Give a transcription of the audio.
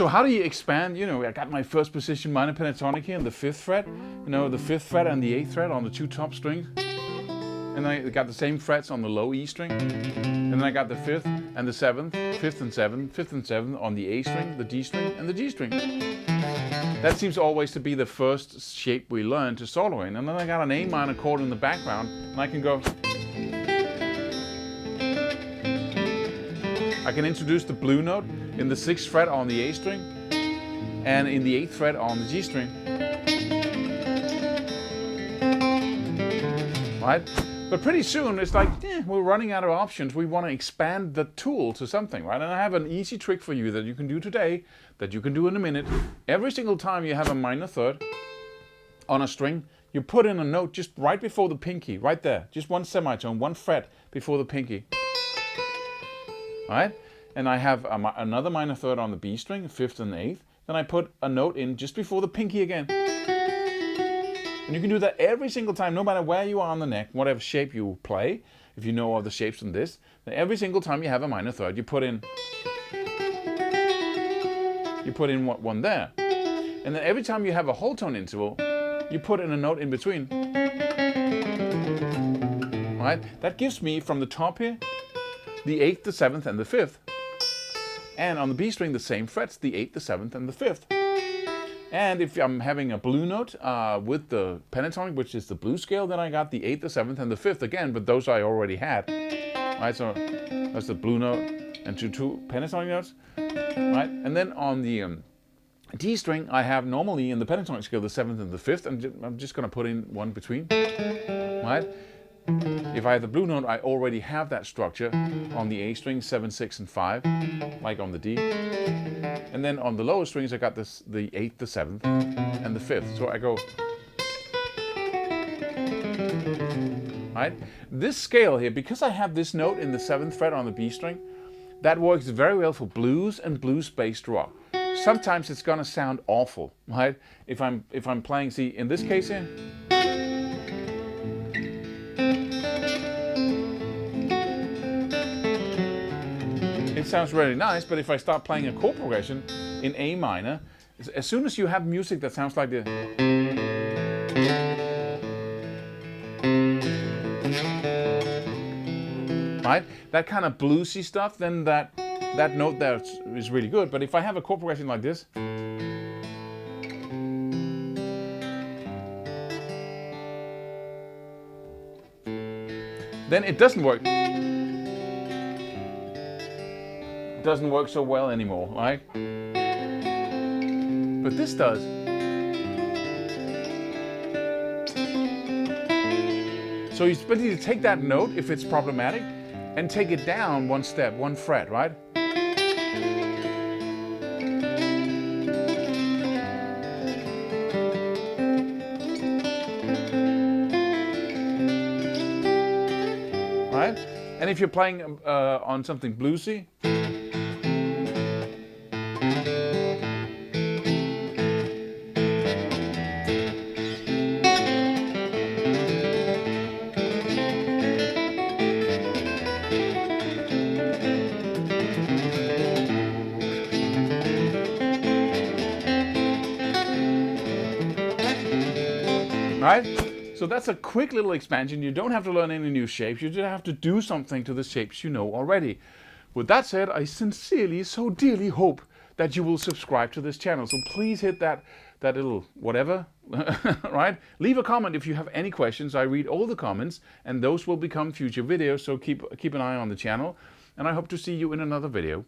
So how do you expand? You know, I got my first position minor pentatonic here in the 5th fret. You know, the 5th fret and the 8th fret on the 2 top strings. And I got the same frets on the low E string. And then I got the 5th and the 7th, 5th and 7th, 5th and 7th on the A string, the D string, and the G string. That seems always to be the first shape we learn to solo in. And then I got an A minor chord in the background, and I can go. I can introduce the blue note in the 6th fret on the A string, and in the 8th fret on the G string. Right? But pretty soon it's like, we're running out of options. We want to expand the tool to something, right? And I have an easy trick for you that you can do today, that you can do in a minute. Every single time you have a minor third on a string, you put in a note just right before the pinky, right there. Just one semitone, one fret before the pinky. Right? And I have another minor third on the B string, 5th and 8th. Then I put a note in just before the pinky again. And you can do that every single time, no matter where you are on the neck, whatever shape you play. If you know all the shapes in this, then every single time you have a minor third, you put in one there. And then every time you have a whole tone interval, you put in a note in between. Right? That gives me from the top here, the 8th, the 7th, and the 5th. And on the B string, the same frets, the 8th, the 7th, and the 5th. And if I'm having a blue note with the pentatonic, which is the blues scale, then I got the 8th, the 7th, and the 5th again, but those I already had. Right, so that's the blue note and two pentatonic notes. Right, and then on the D string, I have normally in the pentatonic scale the 7th and the 5th, and I'm just going to put in one between. Right. If I have the blue note, I already have that structure on the A string, 7, 6, and 5, like on the D. And then on the lower strings, I got the 8th, the 7th, and the 5th. So I go. Right? This scale here, because I have this note in the 7th fret on the B string, that works very well for blues and blues-based rock. Sometimes it's gonna sound awful, right? If I'm playing, see, in this case here. It sounds really nice, but if I start playing a chord progression in A minor, as soon as you have music that sounds like this, right? That kind of bluesy stuff, then that note there is really good. But if I have a chord progression like this, then it doesn't work. Doesn't work so well anymore, right? But this does. So you basically take that note if it's problematic and take it down one step, one fret, right? Right? And if you're playing on something bluesy, right? So that's a quick little expansion. You don't have to learn any new shapes. You just have to do something to the shapes you know already. With that said, I sincerely, so dearly hope that you will subscribe to this channel. So please hit that little whatever, right? Leave a comment if you have any questions. I read all the comments, and those will become future videos. So keep an eye on the channel, and I hope to see you in another video.